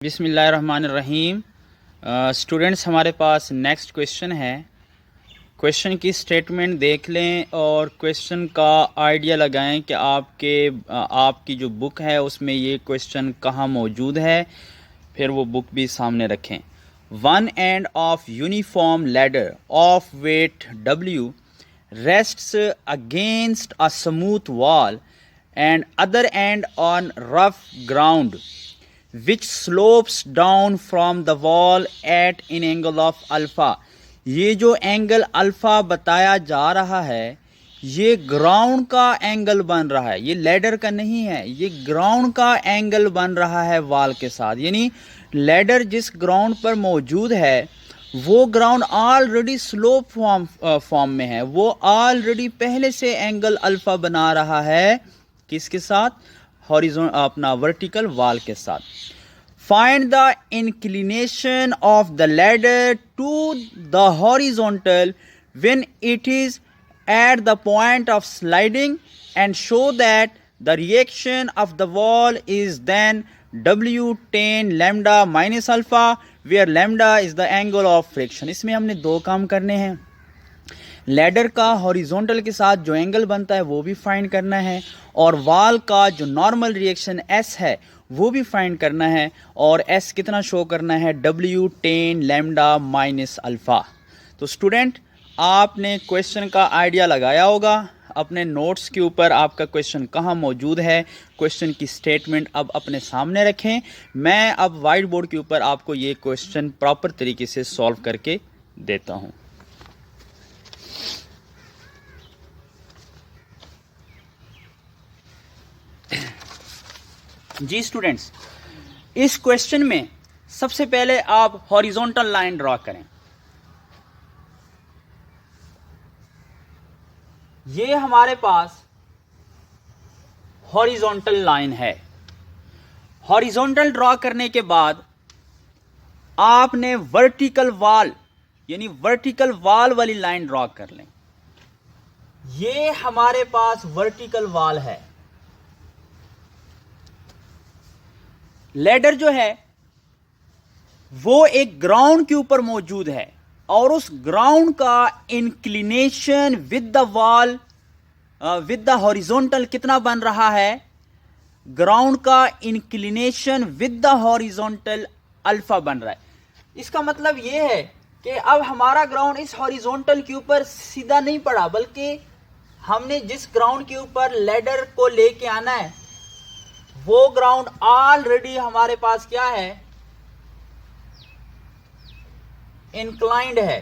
बिस्मिल्लाहिर्रहमानिर्रहीम। स्टूडेंट्स, हमारे पास next question है। क्वेश्चन की स्टेटमेंट देख लें और क्वेश्चन का आइडिया लगाएं कि आपकी जो बुक है उसमें ये क्वेश्चन कहाँ मौजूद है, फिर वो बुक भी सामने रखें। One end of uniform ladder of weight W rests against a smooth wall and other end on rough ground which slopes down from the wall at an angle of alpha। ये जो angle alpha बताया जा रहा है ये ground का angle बन रहा है, ये लैडर का नहीं है, ये ग्राउंड का एंगल बन रहा है वॉल के साथ। यानी लैडर जिस ग्राउंड पर मौजूद है वो ग्राउंड ऑलरेडी स्लोप फॉर्म में है, वो ऑलरेडी पहले से एंगल अल्फा बना रहा है। किसके साथ? हॉरिजॉन्टल, अपना वर्टिकल वॉल के साथ। Find the inclination of the ladder to the horizontal when it is at the point of sliding and show that the reaction of the wall is then W tan lambda minus alpha where lambda is the angle of friction। इसमें हमने दो काम करने हैं। Ladder का horizontal के साथ जो एंगल बनता है वो भी फाइंड करना है और वॉल का जो नॉर्मल रिएक्शन S है वो भी फाइंड करना है। और S कितना शो करना है? W tan lambda minus alpha। तो स्टूडेंट, आपने क्वेश्चन का आइडिया लगाया होगा, अपने नोट्स के ऊपर आपका क्वेश्चन कहाँ मौजूद है, क्वेश्चन की स्टेटमेंट अब अपने सामने रखें। मैं अब वाइट बोर्ड के ऊपर आपको ये क्वेश्चन प्रॉपर तरीके से सॉल्व करके देता हूँ। जी स्टूडेंट्स, इस क्वेश्चन में सबसे पहले आप हॉरिजॉन्टल लाइन ड्रॉ करें। ये हमारे पास हॉरिजॉन्टल लाइन है। हॉरिजॉन्टल ड्रॉ करने के बाद आपने वर्टिकल वॉल यानी वर्टिकल वॉल वाली लाइन ड्रॉ कर लें। ये हमारे पास वर्टिकल वॉल है। लैडर जो है वो एक ग्राउंड के ऊपर मौजूद है और उस ग्राउंड का inclination with the wall with the horizontal कितना बन रहा है? ग्राउंड का inclination with the horizontal alpha बन रहा है। इसका मतलब यह है कि अब हमारा ग्राउंड इस हॉरिजॉन्टल के ऊपर सीधा नहीं पड़ा, बल्कि हमने जिस ग्राउंड के ऊपर लैडर को लेके आना है वो ग्राउंड ऑलरेडी हमारे पास क्या है? इंक्लाइंड है।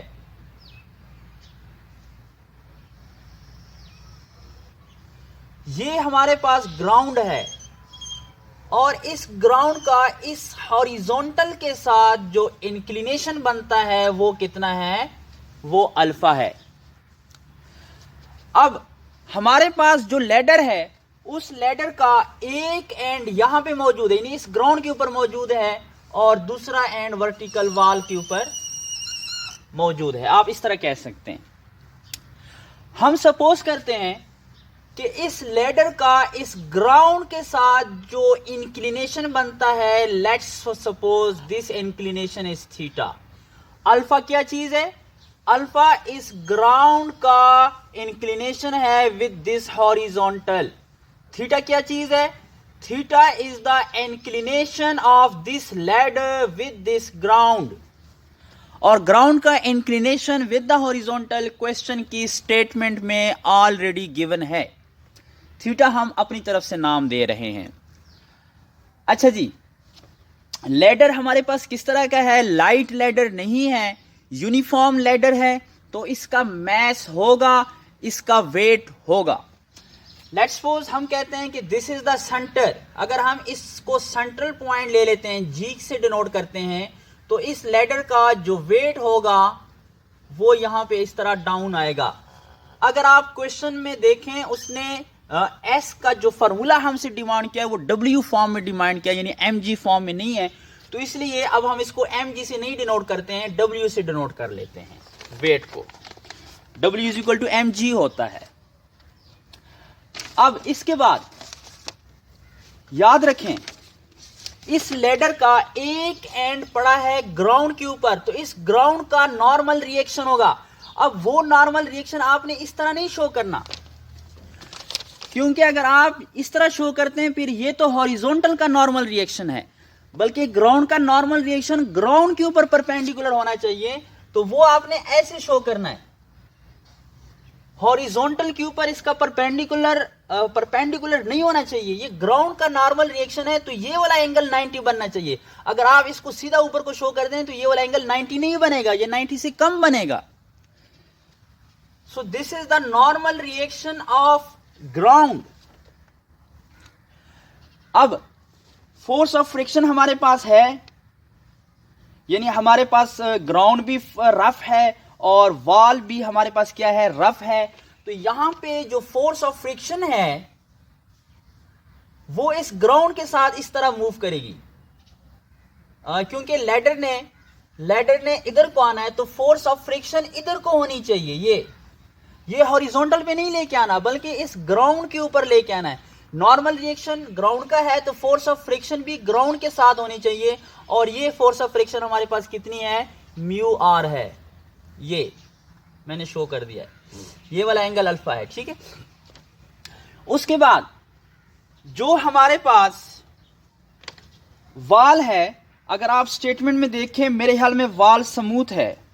ये हमारे पास ग्राउंड है और इस ग्राउंड का इस हॉरिजॉन्टल के साथ जो इंक्लिनेशन बनता है वो कितना है? वो अल्फा है। अब हमारे पास जो लैडर है उस लैडर का एक एंड यहां पे मौजूद है, यानी इस ग्राउंड के ऊपर मौजूद है और दूसरा एंड वर्टिकल वॉल के ऊपर मौजूद है। आप इस तरह कह सकते हैं। हम सपोज करते हैं कि इस लैडर का इस ग्राउंड के साथ जो इंक्लिनेशन बनता है, let's suppose this inclination is theta. Alpha क्या चीज है? अल्फा इस ग्राउंड का इंक्लिनेशन है विद दिस हॉरिजॉन्टल। थीटा क्या चीज है? Theta is the inclination of this ladder with this ground. और ग्राउंड का inclination with the horizontal question की स्टेटमेंट में ऑलरेडी गिवन है। थीटा हम अपनी तरफ से नाम दे रहे हैं। अच्छा जी, लैडर हमारे पास किस तरह का है? लाइट लैडर नहीं है, यूनिफॉर्म लैडर है, तो इसका मैस होगा, इसका वेट होगा। लेट्स सपोज हम कहते हैं कि दिस इज द सेंटर। अगर हम इसको सेंट्रल पॉइंट ले लेते हैं, जी से डिनोट करते हैं, तो इस लैडर का जो वेट होगा वो यहां पे इस तरह डाउन आएगा। अगर आप क्वेश्चन में देखें, उसने एस का जो फॉर्मूला हमसे डिमांड किया है वो डब्ल्यू फॉर्म में डिमांड किया, यानी एमजी फॉर्म में नहीं है। तो इसलिए अब हम इसको एमजी से नहीं डिनोट करते हैं, डब्ल्यू से डिनोट कर लेते हैं वेट को। W is equal to mg होता है। अब इसके बाद याद रखें इस लेडर का एक एंड पड़ा है ग्राउंड के ऊपर, तो इस ग्राउंड का नॉर्मल रिएक्शन होगा। अब वो नॉर्मल रिएक्शन आपने इस तरह नहीं शो करना, क्योंकि अगर आप इस तरह शो करते हैं फिर ये तो हॉरिजॉन्टल का नॉर्मल रिएक्शन है, बल्कि ग्राउंड का नॉर्मल रिएक्शन ग्राउंड के ऊपर परपेंडिकुलर होना चाहिए, तो वो आपने ऐसे शो करना है। हॉरिजॉन्टल के ऊपर इसका परपेंडिकुलर नहीं होना चाहिए, ये ग्राउंड का नॉर्मल रिएक्शन है, तो ये वाला एंगल 90 बनना चाहिए। अगर आप इसको सीधा ऊपर को शो कर दें तो ये वाला एंगल 90 नहीं बनेगा, ये 90 से कम बनेगा। So this is the normal reaction of ground. अब फोर्स ऑफ फ्रिक्शन हमारे पास है, यानी हमारे पास ग्राउंड भी रफ है और वॉल भी हमारे पास क्या है, रफ है। तो यहां पे जो फोर्स ऑफ फ्रिक्शन है वो इस ग्राउंड के साथ इस तरह मूव करेगी, क्योंकि लेडर ने इधर को आना है, तो फोर्स ऑफ फ्रिक्शन इधर को होनी चाहिए। ये हॉरिजॉन्टल पे नहीं लेके आना, बल्कि इस ग्राउंड के ऊपर लेके आना है। नॉर्मल रिएक्शन ग्राउंड का है, तो फोर्स ऑफ फ्रिक्शन भी ग्राउंड के साथ होनी चाहिए। और ये फोर्स ऑफ फ्रिक्शन हमारे पास कितनी है, म्यू आर है, ये मैंने शो कर दिया है, ये वाला एंगल अल्फा है, ठीक है। उसके बाद जो हमारे पास वाल है, अगर आप स्टेटमेंट में देखें, मेरे ख्याल में वाल स्मूथ है,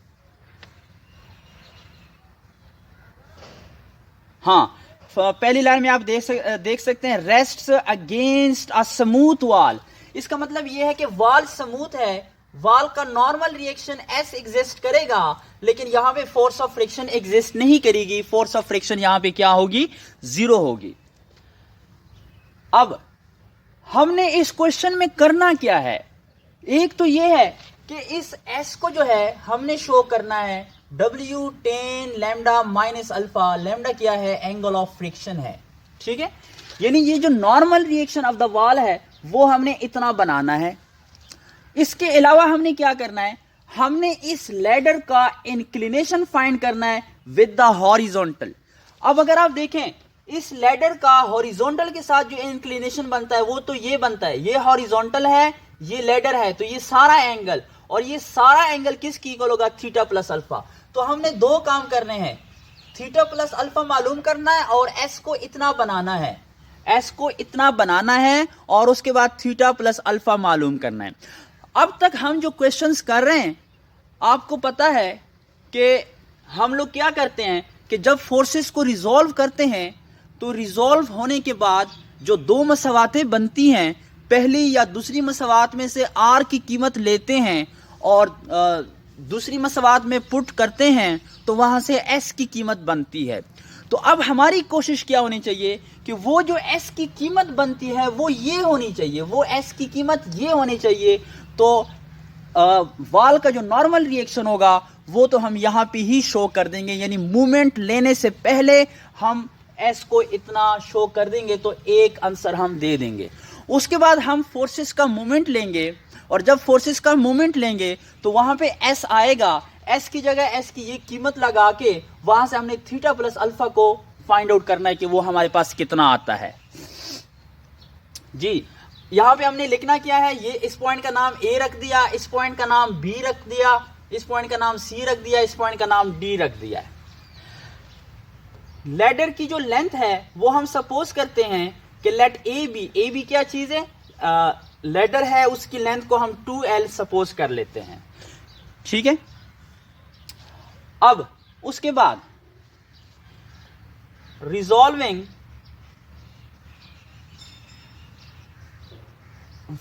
हाँ, पहली लाइन में आप देख सकते हैं, rests against a smooth wall. इसका मतलब यह है कि वॉल स्मूथ है, वॉल का नॉर्मल रिएक्शन एस एग्जिस्ट करेगा, लेकिन यहां पे फोर्स ऑफ फ्रिक्शन एग्जिस्ट नहीं करेगी। फोर्स ऑफ फ्रिक्शन यहां पे क्या होगी, 0 होगी। अब हमने इस क्वेश्चन में करना क्या है, एक तो यह है कि इस एस को जो है हमने शो करना है W tan lambda minus alpha. Lambda क्या है, एंगल ऑफ फ्रिक्शन है, ठीक है। यानी ये जो normal reaction of the wall है वो हमने इतना बनाना है। इसके अलावा हमने क्या करना है, हमने इस लैडर का इंक्लिनेशन फाइंड करना है विद द हॉरिजॉन्टल। अब अगर आप देखें, इस लैडर का हॉरिजॉन्टल के साथ जो इंक्लिनेशन बनता है वो तो ये बनता है, ये हॉरिजॉन्टल है, ये लैडर है, तो ये सारा एंगल, और ये सारा एंगल किसके इक्वल होगा, थीटा प्लस अल्फा। तो हमने दो काम करने हैं, थीटा प्लस अल्फा मालूम करना है और एस को इतना बनाना है, एस को इतना बनाना है, और उसके बाद थीटा प्लस अल्फा मालूम करना है। अब तक हम जो क्वेश्चंस कर रहे हैं, आपको पता है कि हम लोग क्या करते हैं कि जब फोर्सेस को रिजॉल्व करते हैं, तो रिजॉल्व होने के बाद जो दो मसवातें बनती हैं, पहली या दूसरी मसवात में से आर की कीमत लेते हैं और दूसरी मसवात में पुट करते हैं, तो वहां से एस की कीमत बनती है। तो अब हमारी कोशिश क्या होनी चाहिए कि वो जो एस की कीमत बनती है वो ये होनी चाहिए, वो एस की कीमत ये होनी चाहिए। तो वॉल का जो नॉर्मल रिएक्शन होगा वो तो हम यहां पे ही शो कर देंगे, यानी मूवमेंट लेने से पहले हम एस को इतना शो कर देंगे, तो एक आंसर हम दे देंगे। उसके बाद हम फोर्सेस का मूवमेंट लेंगे, और जब फोर्सेस का मूवमेंट लेंगे तो वहां पे एस आएगा, एस की जगह एस की ये कीमत लगा के वहां से हमने थीटा प्लस अल्फा को फाइंड आउट करना है कि वो हमारे पास कितना आता है। जी, यहां पे हमने लिखना क्या है, ये इस पॉइंट का नाम ए रख दिया, इस पॉइंट का नाम बी रख दिया, इस पॉइंट का नाम सी रख दिया, इस पॉइंट का नाम डी रख दिया। लैडर की जो लेंथ है वो हम सपोज करते हैं कि लेट ए बी क्या चीज है, लेडर है, उसकी लेंथ को हम 2L सपोज कर लेते हैं, ठीक है। अब उसके बाद resolving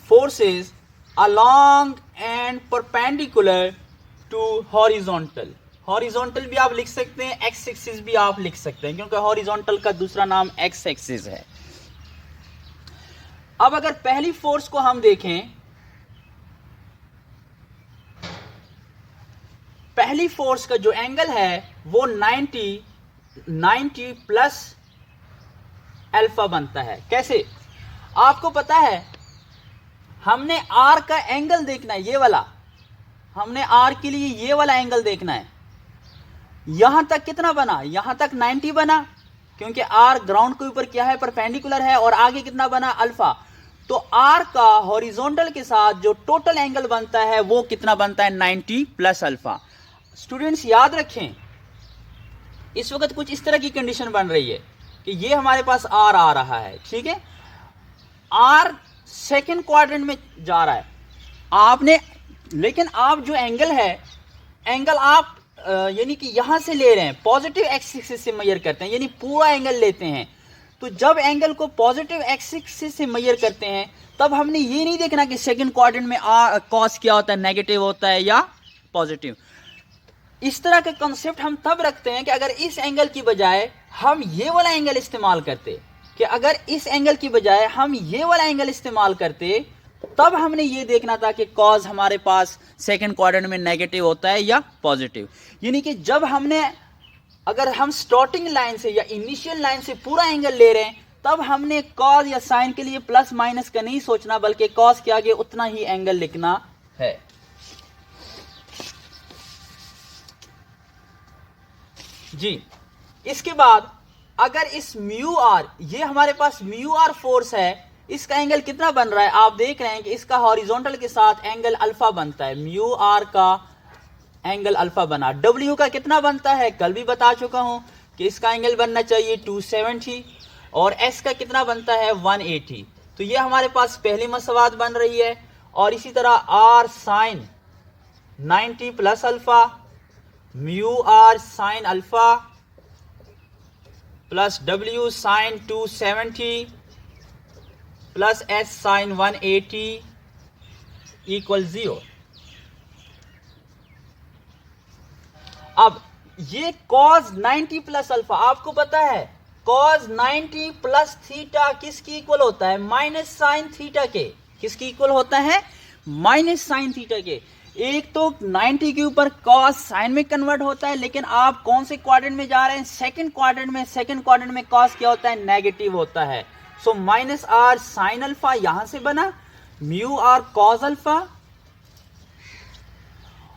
forces along and perpendicular to horizontal. Horizontal भी आप लिख सकते हैं, एक्स एक्सिस भी आप लिख सकते हैं, क्योंकि हॉरिजॉन्टल का दूसरा नाम एक्स एक्सिस है। अब अगर पहली फोर्स को हम देखें, पहली फोर्स का जो एंगल है वो 90 प्लस अल्फा बनता है। कैसे, आपको पता है, हमने आर का एंगल देखना है, ये वाला, हमने आर के लिए ये वाला एंगल देखना है। यहां तक कितना बना, यहां तक 90 बना, क्योंकि आर ग्राउंड के ऊपर क्या है, परपेंडिकुलर है, और आगे कितना बना, अल्फा। तो आर का हॉरिजॉन्टल के साथ जो टोटल एंगल बनता है वो कितना बनता है, 90 प्लस अल्फा। स्टूडेंट्स याद रखें, इस वक्त कुछ इस तरह की कंडीशन बन रही है कि ये हमारे पास आर आ रहा है, ठीक है, आर सेकेंड क्वाड्रेंट में जा रहा है आपने, लेकिन आप जो एंगल है, एंगल आप यानी कि यहां से ले रहे हैं, पॉजिटिव एक्स एक्सिस से मेजर करते हैं, यानी पूरा एंगल लेते हैं। तो जब एंगल को पॉजिटिव एक्स एक्सिस से मेजर करते हैं तब हमने ये नहीं देखना कि सेकंड क्वाड्रेंट में कॉस क्या होता है, नेगेटिव होता है या पॉजिटिव। इस तरह के कॉन्सेप्ट हम तब रखते हैं कि अगर इस एंगल की बजाय हम ये वाला एंगल इस्तेमाल करते, कि अगर इस एंगल की बजाय हम ये वाला एंगल इस्तेमाल करते, तब हमने ये देखना था कि कॉज हमारे पास सेकंड क्वाड्रेंट में नेगेटिव होता है या पॉजिटिव। यानी कि जब हमने, अगर हम स्टार्टिंग लाइन से या इनिशियल लाइन से पूरा एंगल ले रहे हैं, तब हमने कॉज या साइन के लिए प्लस माइनस का नहीं सोचना, बल्कि कॉज के आगे उतना ही एंगल लिखना है। जी, इसके बाद अगर इस म्यू आर, ये हमारे पास म्यू आर फोर्स है, इसका एंगल कितना बन रहा है, आप देख रहे हैं कि इसका हॉरिजॉन्टल के साथ एंगल अल्फा बनता है, म्यू आर का एंगल अल्फा बना। डब्ल्यू का कितना बनता है, कल भी बता चुका हूं कि इसका एंगल बनना चाहिए 270, और एस का कितना बनता है 180। तो ये हमारे पास पहली मसवात बन रही है। और इसी तरह R sine 90 plus alpha, mu R sine alpha plus W sine 270 plus S sine 180 equal 0। अब ये cos 90 प्लस अल्फा, आपको पता है cos 90 प्लस थीटा किसकी इक्वल होता है, माइनस साइन थीटा के। किसकी इक्वल होता है, माइनस साइन थीटा के। एक तो 90 के ऊपर cos साइन में कन्वर्ट होता है, लेकिन आप कौन से क्वाड्रेंट में जा रहे हैं, सेकंड क्वाड्रेंट में। सेकंड क्वाड्रेंट में cos क्या होता है, नेगेटिव होता है। So minus R sine alpha यहां से बना, म्यू आर cos अल्फा,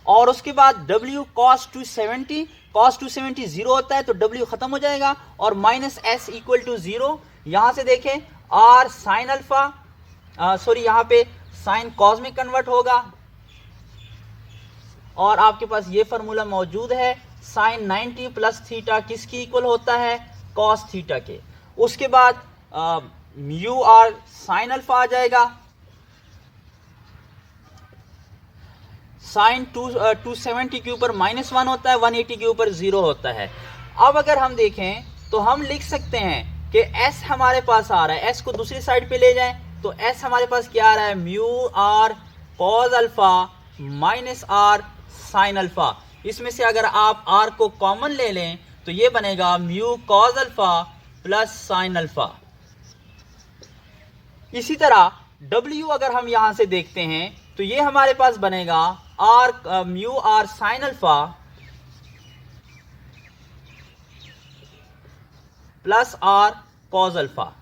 और उसके बाद W cos 270, cos 270 जीरो होता है तो W खत्म हो जाएगा, और माइनस एस इक्वल टू 0। यहां से देखें R साइन अल्फा, सॉरी यहां पे साइन कॉस में कन्वर्ट होगा, और आपके पास ये फॉर्मूला मौजूद है, साइन 90 प्लस थीटा किसकी इक्वल होता है, कॉस थीटा के। उसके बाद म्यू आर साइन अल्फा आ जाएगा, साइन 270 के ऊपर -1 होता है, 180 के ऊपर 0 होता है। अब अगर हम देखें तो हम लिख सकते हैं कि s हमारे पास आ रहा है, s को दूसरी साइड पे ले जाएं तो s हमारे पास क्या आ रहा है, mu R cos alpha minus R sine alpha. इसमें से अगर आप r को कॉमन ले लें तो ये बनेगा mu cos alpha plus sine alpha. इसी तरह w अगर हम यहां से देखते हैं तो ये हमारे पास बनेगा mu R sine alpha plus R cos alpha,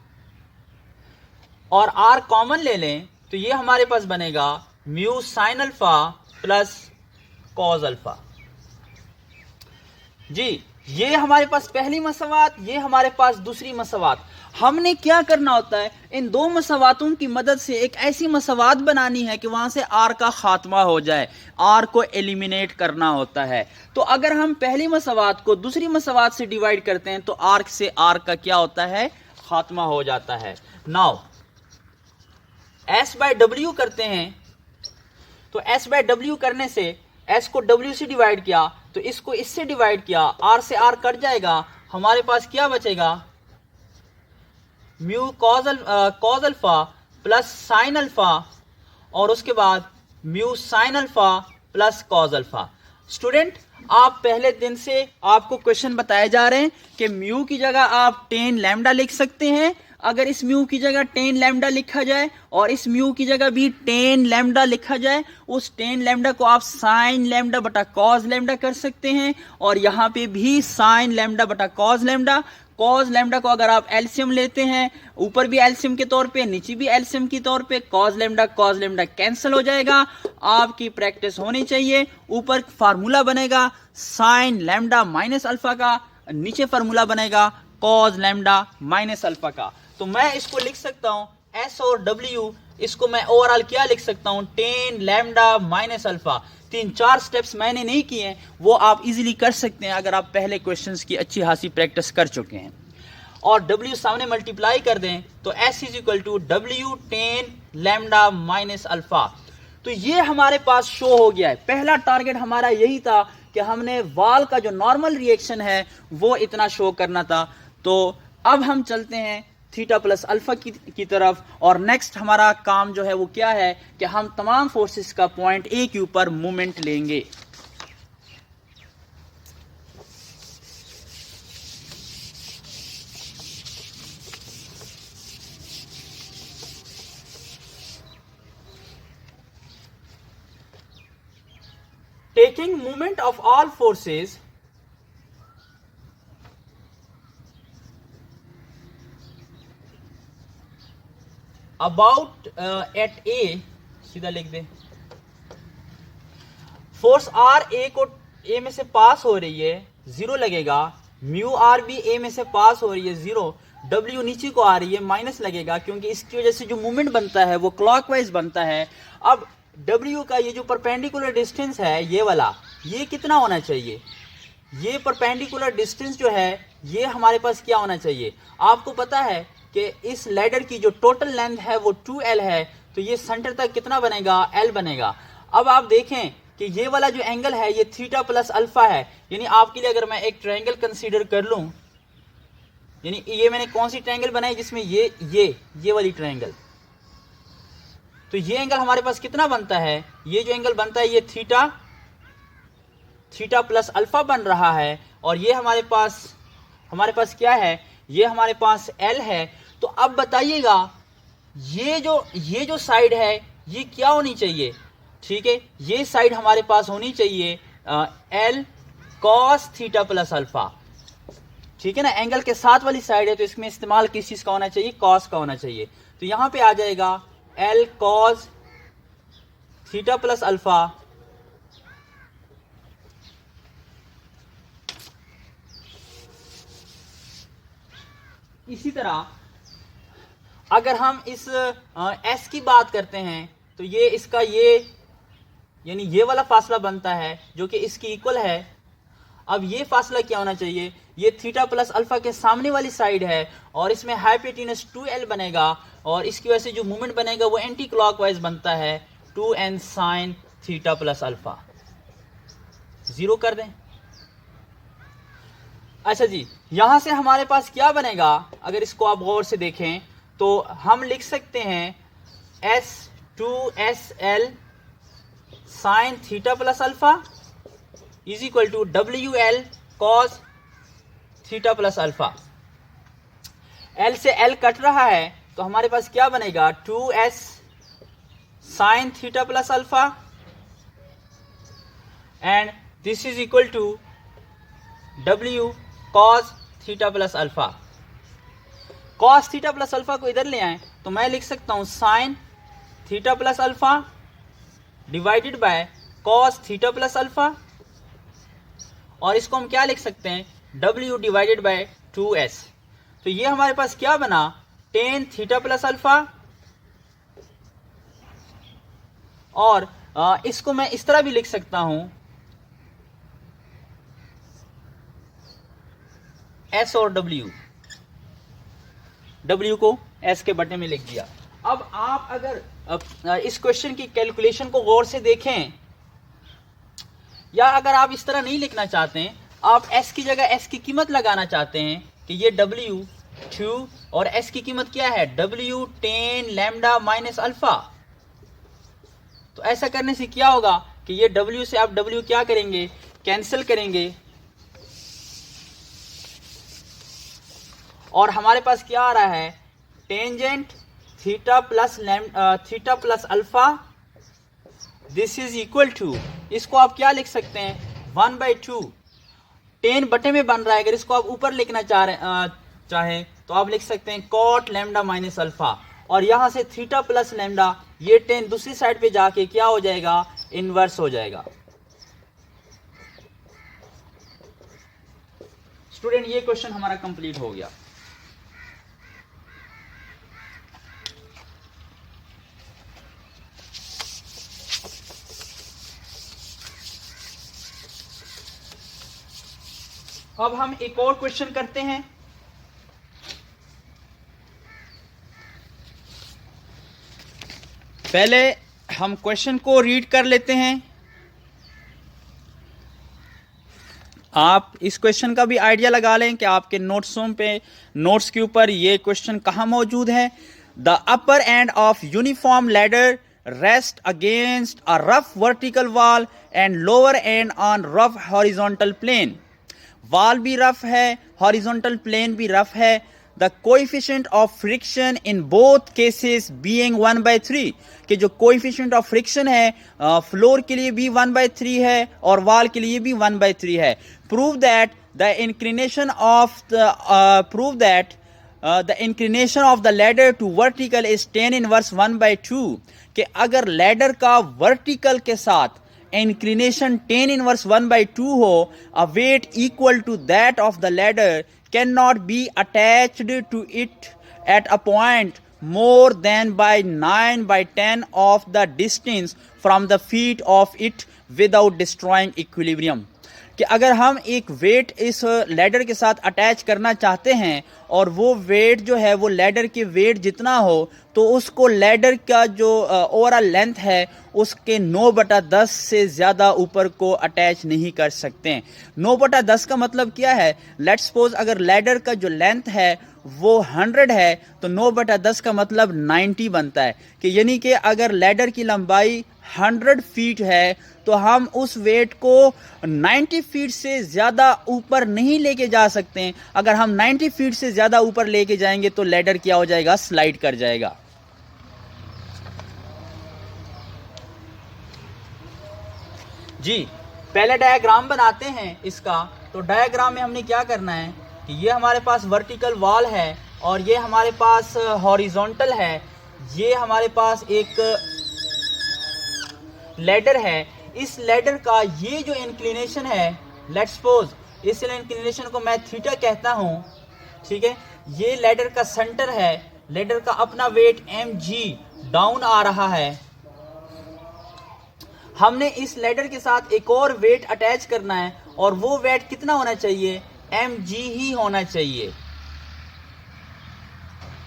और r कॉमन ले लें तो ये हमारे पास बनेगा mu sine alpha plus cos alpha. जी, ये हमारे पास पहली मसवात, ये हमारे पास दूसरी मसवात। हमने क्या करना होता है, इन दो मसवातों की मदद से एक ऐसी मसवात बनानी है कि वहां से आर का खात्मा हो जाए, आर को एलिमिनेट करना होता है। तो अगर हम पहली मसवात को दूसरी मसवात से डिवाइड करते हैं तो आर से आर का क्या होता है, खात्मा हो जाता है। नाउ एस बाय डब्ल्यू करते हैं, तो एस बाय डब्ल्यू करने से एस को डब्ल्यू से डिवाइड किया तो इसको इससे डिवाइड किया, आर से आर कट जाएगा, हमारे पास क्या बचेगा, mu cos alpha plus sine alpha, और उसके बाद mu sine alpha plus cos alpha. Student, आप पहले दिन से आपको क्वेश्चन बताए जा रहे हैं कि म्यू की जगह आप 10 लैम्डा लिख सकते हैं। अगर इस म्यू की जगह 10 लैम्डा लिखा जाए और इस म्यू की जगह भी 10 लैम्डा लिखा जाए, उस 10 लैम्डा को आप साइन लैम्डा बटा कॉस लैम्डा कर सकते हैं, और यहाँ पे भी साइन लैम्डा बटा कॉस लैम्डा। कॉस लैम्डा को अगर आप एलसीएम लेते हैं, ऊपर भी एलसीएम के तौर पे, नीचे भी एलसीएम के तौर पे, कॉस लैम्डा कैंसिल हो जाएगा। आपकी प्रैक्टिस होनी चाहिए। ऊपर फार्मूला बनेगा साइन लैम्डा माइनस अल्फा का, नीचे फार्मूला बनेगा कॉस लैम्डा माइनस अल्फा का। तो मैं इसको लिख सकता हूं S और W इसको मैं ओवरऑल क्या लिख सकता हूं, 10 लैम्डा माइनस अल्फा। 3-4 स्टेप्स मैंने नहीं किए हैं, वो आप इजीली कर सकते हैं अगर आप पहले क्वेश्चंस की अच्छी खासी प्रैक्टिस कर चुके हैं। और W सामने मल्टीप्लाई कर दें तो S is equal to W 10 lambda minus alpha. तो ये हमारे पास शो हो गया है। पहला टारगेट हमारा यही था कि हमने वाल का जो नॉर्मल रिएक्शन है वो इतना शो करना था। तो अब हम चलते हैं थीटा प्लस अल्फा की तरफ, और नेक्स्ट हमारा काम जो है वो क्या है कि हम तमाम फोर्सेस का पॉइंट ए के ऊपर मूवमेंट लेंगे। Taking movement of all forces about at A, सीधा लिख दे, फोर्स आर ए को ए में से पास हो रही है, जीरो लगेगा। म्यू आर भी ए में से पास हो रही है, जीरो। डब्ल्यू नीचे को आ रही है, माइनस लगेगा, क्योंकि इसकी वजह से जो मूवमेंट बनता है वो क्लॉकवाइज बनता है। अब डब्ल्यू का ये जो परपेंडिकुलर डिस्टेंस है ये वाला, ये कितना होना चाहिए, ये परपेंडिकुलर डिस्टेंस जो है ये हमारे पास क्या होना चाहिए। आपको पता है कि इस लैडर की जो टोटल लेंथ है वो 2L है, तो ये सेंटर तक कितना बनेगा, L बनेगा। अब आप देखें कि ये वाला जो एंगल है ये थीटा प्लस अल्फा है, यानी आपके लिए अगर मैं एक ट्रायंगल कंसीडर कर लूं, यानी ये मैंने कौन सी ट्रायंगल बनाई जिसमें ये वाली ट्रायंगल, तो ये एंगल हमारे पास कितना बनता है, ये जो एंगल बनता है ये थीटा प्लस अल्फा बन रहा है, और ये हमारे पास क्या है, ये हमारे पास L है। तो अब बताइएगा ये जो साइड है ये क्या होनी चाहिए, ठीक है, ये साइड हमारे पास होनी चाहिए L cos theta plus alpha, ठीक है ना, एंगल के साथ वाली साइड है, तो इसमें इस्तेमाल किस चीज का होना चाहिए, cos का होना चाहिए। तो यहां पे आ जाएगा L cos theta plus alpha इसी तरह अगर हम इस S की बात करते हैं तो ये इसका यानी ये वाला फासला बनता है जो कि इसकी इक्वल है। अब ये फासला क्या होना चाहिए, ये थीटा प्लस अल्फा के सामने वाली साइड है, और इसमें हाइपोटेन्यूज 2L बनेगा, और इसकी वजह से जो मूवमेंट बनेगा वो एंटी क्लॉकवाइज बनता है, 2n sign theta plus alpha. Zero कर दें। अच्छा जी, यहां से हमारे पास क्या बनेगा, अगर इसको आप गौर से देखें तो हम लिख सकते हैं S2SL sine theta plus alpha is equal to WL cos theta plus alpha. L से L कट रहा है तो हमारे पास क्या बनेगा, 2S sine theta plus alpha, and this is equal to W cos theta plus alpha. cos theta plus alpha को इधर ले आए तो मैं लिख सकता हूं sine theta plus alpha divided by cos theta plus alpha, और इसको हम क्या लिख सकते हैं, W डिवाइडेड बाय 2S। तो ये हमारे पास क्या बना, tan थीटा प्लस अल्फा, और इसको मैं इस तरह भी लिख सकता हूं, S और W को S के बटे में लिख दिया। अब आप अगर इस क्वेश्चन की कैलकुलेशन को गौर से देखें, या अगर आप इस तरह नहीं लिखना चाहते हैं, आप S की जगह S की कीमत लगाना चाहते हैं कि ये W2 और S की कीमत क्या है, W tan lambda minus alpha. तो ऐसा करने से क्या होगा कि ये W से आप W क्या करेंगे, कैंसिल करेंगे, और हमारे पास क्या आ रहा है, tangent theta plus alpha, this is equal to, इसको आप क्या लिख सकते हैं, 1/2 10 बटे में बन रहा है, अगर इसको आप ऊपर लिखना चाहें तो आप लिख सकते हैं कॉट लैम्डा माइनस अल्फा, और यहां से थीटा प्लस लैम्डा, ये 10 दूसरी साइड पे जाके क्या हो जाएगा, इनवर्स हो जाएगा। स्टूडेंट ये क्वेश्चन हमारा कंप्लीट हो गया। अब हम एक और क्वेश्चन करते हैं। पहले हम क्वेश्चन को रीड कर लेते हैं। आप इस क्वेश्चन का भी आइडिया लगा लें कि आपके नोट्स के ऊपर ये क्वेश्चन कहाँ मौजूद है। The upper end of uniform ladder rest against a rough vertical wall and lower end on rough horizontal plane. Wall भी रफ है, हॉरिजॉन्टल प्लेन भी रफ है। The coefficient of friction in both cases being 1/3, कि जो coefficient of friction है floor के लिए भी 1/3 है और वॉल के लिए भी 1/3 है। Prove that the inclination of the ladder to vertical is tan inverse 1/2, कि अगर लैडर का वर्टिकल के साथ इंक्लिनेशन tan इनवर्स 1/2 हो, a weight equal to that of the ladder cannot be attached to it at a point more than by 9/10 of the distance from the feet of it without destroying equilibrium। कि अगर हम एक wait इस ladder के साथ attach करना चाहते हैं और वो वेट जो है वो लैडर के वेट जितना हो, तो उसको लैडर का जो ओवरऑल लेंथ है उसके 9/10 से ज़्यादा ऊपर को अटैच नहीं कर सकते हैं। 9/10 का मतलब क्या है? लेट्स सपोज अगर लैडर का जो लेंथ है वो 100 है तो 9/10 का मतलब 90 बनता है। कि यानी कि अगर लैडर की लंबाई 100 फीट है तो हम उस वेट को 90 फीट से ज़्यादा ऊपर नहीं लेके जा सकते हैं। अगर हम 90 फीट से ज़्यादा ऊपर लेके जाएंगे तो लैडर क्या हो जाएगा? स्लाइड कर जाएगा। जी, पहले डायग्राम बनाते हैं इसका। तो डायग्राम में हमने क्या करना है कि ये हमारे पास वर्टिकल वॉल है और ये हमारे पास हॉरिजॉन्टल है। ये हमारे पास एक लैडर है। इस लैडर का ये जो इंक्लिनेशन है, लेट्स सपोज इस इंक्लिनेशन को मैं थीटा कहता हूं, ठीक है। ये लैडर का सेंटर है। लैडर का अपना वेट mg डाउन आ रहा है। हमने इस लैडर के साथ एक और वेट अटैच करना है और वो वेट कितना होना चाहिए? mg ही होना चाहिए।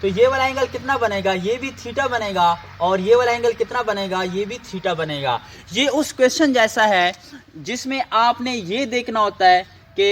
तो ये वाला एंगल कितना बनेगा? ये भी थीटा बनेगा। और ये वाला एंगल कितना बनेगा? ये भी थीटा बनेगा। ये उस क्वेश्चन जैसा है जिसमें आपने ये देखना होता है कि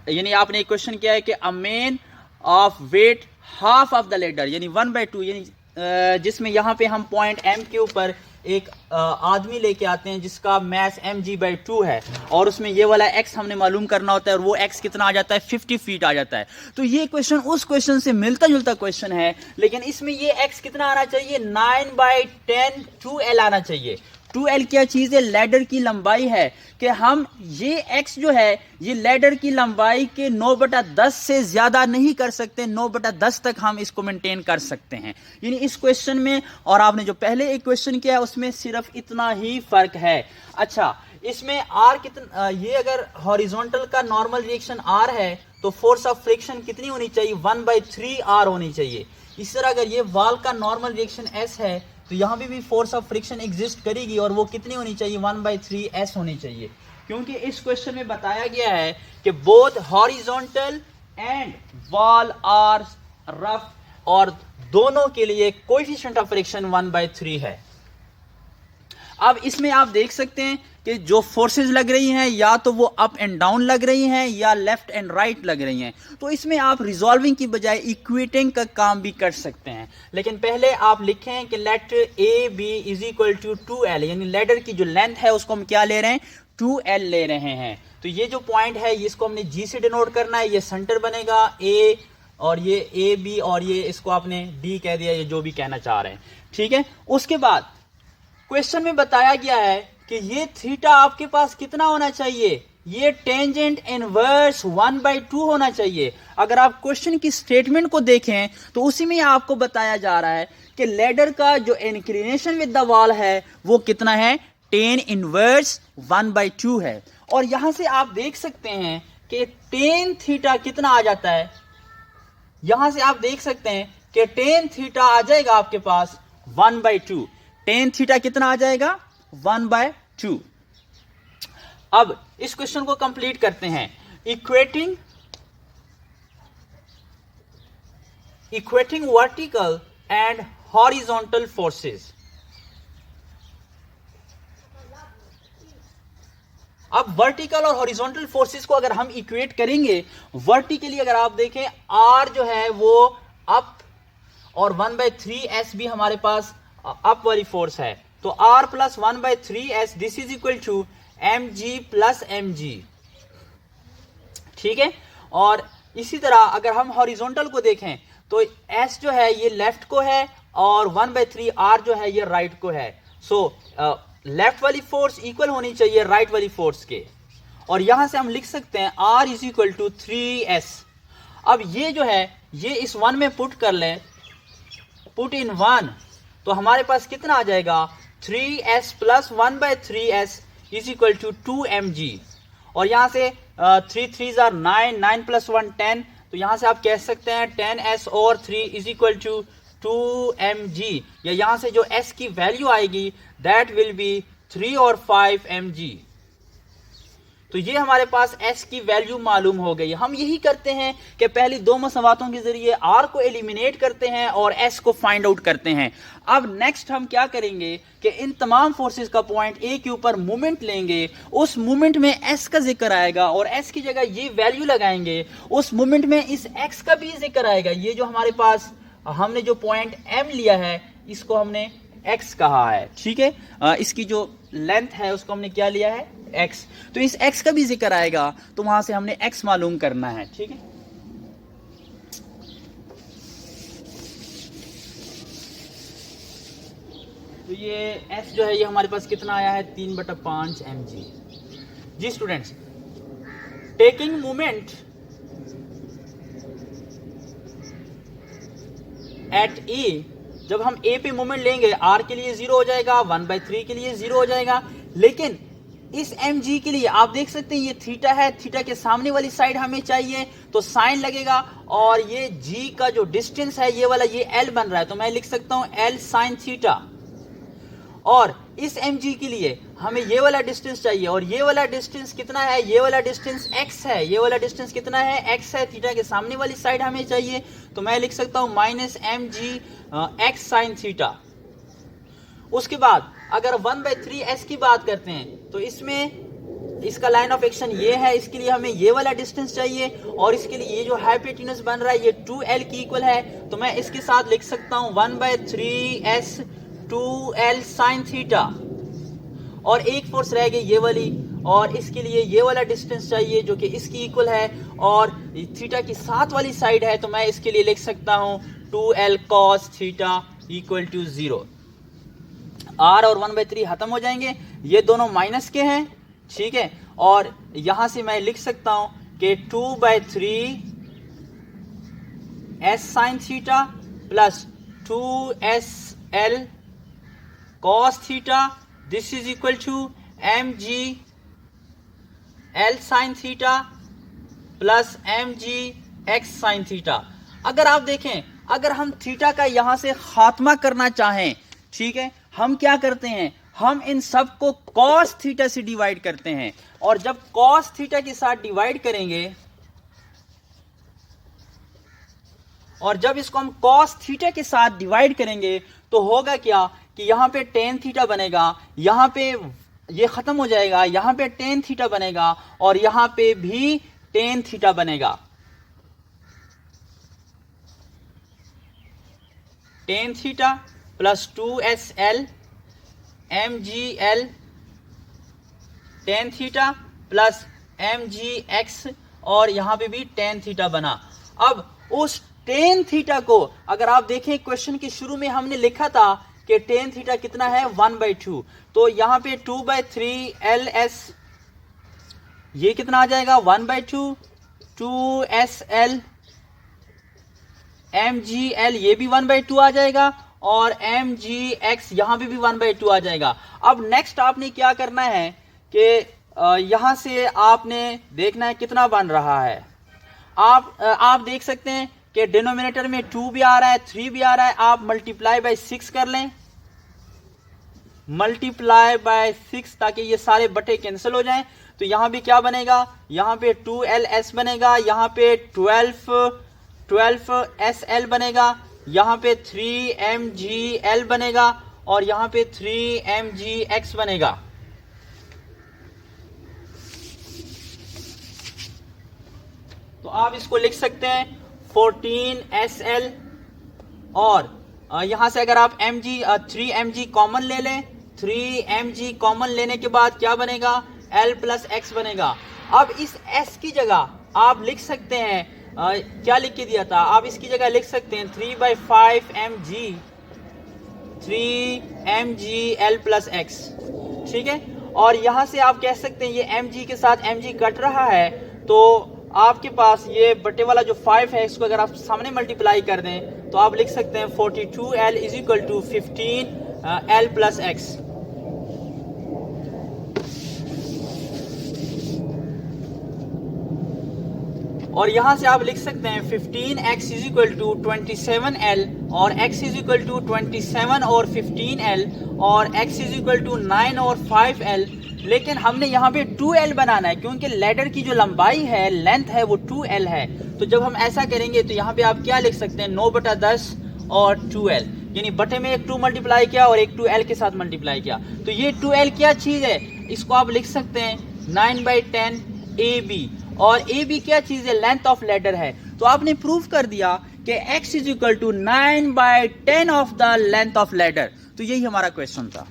यानी आपने एक क्वेश्चन किया है कि a man of weight half of the ladder यानी 1/2, यानी जिसमें यहाँ पे हम पॉइंट M के ऊपर एक आदमी लेके आते हैं जिसका मैस mg/2 है और उसमें ये वाला x हमने मालूम करना होता है और वो x कितना आ जाता है? 50 फीट आ जाता है। तो ये क्वेश्चन उस क्वेश्चन से मिलता जुलता क्वेश्चन है, लेकिन इसमें ये x कितना आना चाहिए? 9/10 2l आना चाहिए। 2l क्या चीज़ है? लैडर की लंबाई है। कि हम ये x जो है ये लैडर की लंबाई के 9/10 से ज़्यादा नहीं कर सकते। 9/10 तक हम इसको मेंटेन कर सकते हैं यानी इस क्वेश्चन में। और आपने जो पहले एक क्वेश्चन किया है उसमें सिर्फ इतना ही फ़र्क है। अच्छा, इसमें r कितना, ये अगर हॉरिजॉन्टल का नॉर्मल रिएक्शन r है तो फोर्स ऑफ फ्रिक्शन कितनी होनी चाहिए? 1/3r होनी चाहिए। इस तरह अगर ये वॉल का नॉर्मल रिएक्शन s है तो यहाँ भी फोर्स ऑफ फ्रिक्शन एग्जिस्ट करेगी और वो कितनी होनी चाहिए? 1/3s होनी चाहिए। क्योंकि इस क्वेश्चन में बताया गया है कि both horizontal and wall are rough और दोनों के लिए कोएफिशिएंट ऑफ फ्रिक्शन 1/3 है। अब इसमें आप देख सकते हैं कि जो फोर्सेस लग रही हैं या तो वो अप एंड डाउन लग रही हैं या लेफ्ट एंड राइट लग रही हैं। तो इसमें आप रिजॉल्विंग की बजाय इक्वेटिंग का काम भी कर सकते हैं। लेकिन पहले आप लिखें कि let A B is equal to 2l, यानी लैडर की जो लेंथ है उसको हम क्या ले रहे हैं? 2l ले रहे हैं। तो ये जो पॉइंट है इसको हमने G से डिनोट करना है। ये सेंटर बनेगा A और ये ए बी और ये इसको आपने D कह दिया, ये जो भी कहना चाह रहे हैं, ठीक है। उसके बाद क्वेश्चन में बताया गया है कि ये थीटा आपके पास कितना होना चाहिए? ये टेंजेंट इनवर्स 1/2 होना चाहिए। अगर आप क्वेश्चन की स्टेटमेंट को देखें तो उसी में आपको बताया जा रहा है कि लैडर का जो इंक्लिनेशन विद द वॉल है वो कितना है? tan इनवर्स 1/2 है। और यहां से आप देख सकते हैं कि tan थीटा कितना आ जाता है। यहां से आप देख सकते हैं कि tan थीटा आ जाएगा आपके पास 1/2। tan थीटा कितना आ जाएगा? 1/2। अब इस क्वेश्चन को कंप्लीट करते हैं। equating vertical and horizontal forces. अब वर्टिकल और हॉरिजॉन्टल फोर्सेस को अगर हम इक्वेट करेंगे, वर्टिकली अगर आप देखें आर जो है वो अप और 1/3s भी हमारे पास अप वाली फोर्स है, तो r plus 1/3s this is equal to mg plus mg, ठीक है। और इसी तरह अगर हम हॉरिजॉन्टल को देखें तो s जो है ये लेफ्ट को है और 1/3 r जो है ये राइट को है। सो लेफ्ट वाली फोर्स इक्वल होनी चाहिए राइट वाली फोर्स के, और यहां से हम लिख सकते हैं r is equal to 3s। अब ये जो है ये इस 1 में पुट कर लें, पुट इन 1, तो हमारे पास कितना आ जाएगा 3s plus 1/3s is equal to 2mg, और यहां से 3 3s आर 9, 9 प्लस 1 10, तो यहां से आप कह सकते हैं 10s और 3 इज इक्वल टू 2mg, या यहां से जो s की वैल्यू आएगी दैट विल बी 3 और 5 mg। तो ये हमारे पास s की वैल्यू मालूम हो गई। हम यही करते हैं कि पहले दो मसवातों के जरिए r को एलिमिनेट करते हैं और s को फाइंड आउट करते हैं। अब नेक्स्ट हम क्या करेंगे कि इन तमाम फोर्सेस का पॉइंट a के ऊपर मोमेंट लेंगे, उस मोमेंट में s का जिक्र आएगा और s की जगह ये वैल्यू लगाएंगे, उस मोमेंट में इस x का भी जिक्र आएगा। ये जो हमारे पास हमने जो पॉइंट m लिया है इसको हमने x कहा है, ठीक है। इसकी जो लेंथ है उसको हमने क्या लिया है x, तो इस x का भी जिक्र आएगा, तो वहां से हमने x मालूम करना है, ठीक है। तो ये s जो है ये हमारे पास कितना आया है 3/5 mg। जी students, taking moment at e, जब हम a पे मोमेंट लेंगे r के लिए 0 हो जाएगा, 1/3 के लिए 0 हो जाएगा, लेकिन इस mg के लिए आप देख सकते हैं ये थीटा है, थीटा के सामने वाली साइड हमें चाहिए तो साइन लगेगा, और ये g का जो डिस्टेंस है ये वाला ये l बन रहा है, तो मैं लिख सकता हूं l साइन थीटा। और इस mg के लिए हमें ये वाला डिस्टेंस चाहिए, और ये वाला डिस्टेंस कितना है, ये वाला डिस्टेंस x है, ये वाला डिस्टेंस कितना है x है, थीटा के सामने वाली साइड हमें चाहिए, तो मैं लिख सकता हूं -mg x साइन थीटा। उसके बाद अगर 1/3s की बात करते हैं तो इसमें इसका लाइन ऑफ एक्शन ये है, इसके लिए हमें ये वाला डिस्टेंस चाहिए, और इसके लिए ये जो हाइपोटेन्यूज बन रहा है ये 2l की इक्वल है, तो मैं इसके साथ लिख सकता हूं 1/3s 2l साइन थीटा। और एक फोर्स रह गई ये वाली, और इसके लिए ये वाला डिस्टेंस चाहिए जो कि इसकी इक्वल है, और थीटा की साथ वाली साइड है, तो मैं इसके लिए लिख सकता हूं 2l cos थीटा इक्वल टू 0। r और 1/3 खत्म हो जाएंगे, ये दोनों माइनस के हैं, ठीक है। और यहां से मैं लिख सकता हूं कि 2/3 s sine theta plus 2sl cos थीटा this is equal to mg l sine theta plus mg x sine theta. अगर आप देखें, अगर हम थीटा का यहां से खात्मा करना चाहें, ठीक है, हम क्या करते हैं, हम इन सब को cos थीटा से डिवाइड करते हैं, और जब cos थीटा के साथ डिवाइड करेंगे, और जब इसको हम cos थीटा के साथ डिवाइड करेंगे तो होगा क्या कि यहां पे tan थीटा बनेगा, यहां पे ये खत्म हो जाएगा, यहां पे tan थीटा बनेगा, और यहां पे भी tan थीटा बनेगा। tan theta plus 2sl mgl tan theta plus mgx, और यहां पे भी tan थीटा बना। अब उस tan थीटा को अगर आप देखें क्वेश्चन के शुरू में हमने लिखा था कि tan थीटा कितना है 1/2, तो यहां पे 2/3 ls ये कितना आ जाएगा 1/2, 2sl mgl ये भी 1/2 आ जाएगा, और mgx यहां पे भी 1/2 आ जाएगा। अब नेक्स्ट आपने क्या करना है कि यहां से आपने देखना है कितना बन रहा है। आप देख सकते हैं कि डिनोमिनेटर में 2 भी आ रहा है, 3 भी आ रहा है, आप मल्टीप्लाई बाय 6 कर लें, मल्टीप्लाई बाय 6 ताकि ये सारे बटे कैंसिल हो जाएं। तो यहाँ भी क्या बनेगा, यहाँ पे 2ls बनेगा, यहाँ पे 12sl बनेगा, यहाँ पे 3mgl बनेगा और यहाँ पे 3mgx बनेगा। तो आप इसको लिख सकते हैं 14sl और यहां से अगर आप 3mg कॉमन ले लें, 3mg कॉमन लेने के बाद क्या बनेगा, l प्लस x बनेगा। अब इस s की जगह आप लिख सकते हैं क्या लिख के दिया था, आप इसकी जगह लिख सकते हैं 3/5mg l प्लस x, ठीक है। और यहां से आप कह सकते हैं ये mg के साथ mg कट रहा है, तो आपके पास ये बटे वाला जो 5 है इसको अगर आप सामने मल्टीप्लाई कर दें तो आप लिख सकते हैं 42l is equal to 15l plus x। और यहां से आप लिख सकते हैं 15x is equal to 27l और x इज इक्वल टू 27 और 15l और x इज इक्वल टू 9 और 5l। लेकिन हमने यहाँ पे 2l बनाना है क्योंकि लैडर की जो लंबाई है, लेंथ है, वो 2l है। तो जब हम ऐसा करेंगे तो यहाँ पे आप क्या लिख सकते हैं 9/10 और 2l, यानी बटे में एक 2 मल्टीप्लाई किया और एक 2l के साथ मल्टीप्लाई किया। तो ये 2l क्या चीज है, इसको आप लिख सकते हैं 9/10 ab। और ab क्या चीज है, लेंथ ऑफ लैडर है। तो आपने प्रूव कर दिया कि x is equal to 9/10 of the length of ladder. तो यही हमारा क्वेश्चन था।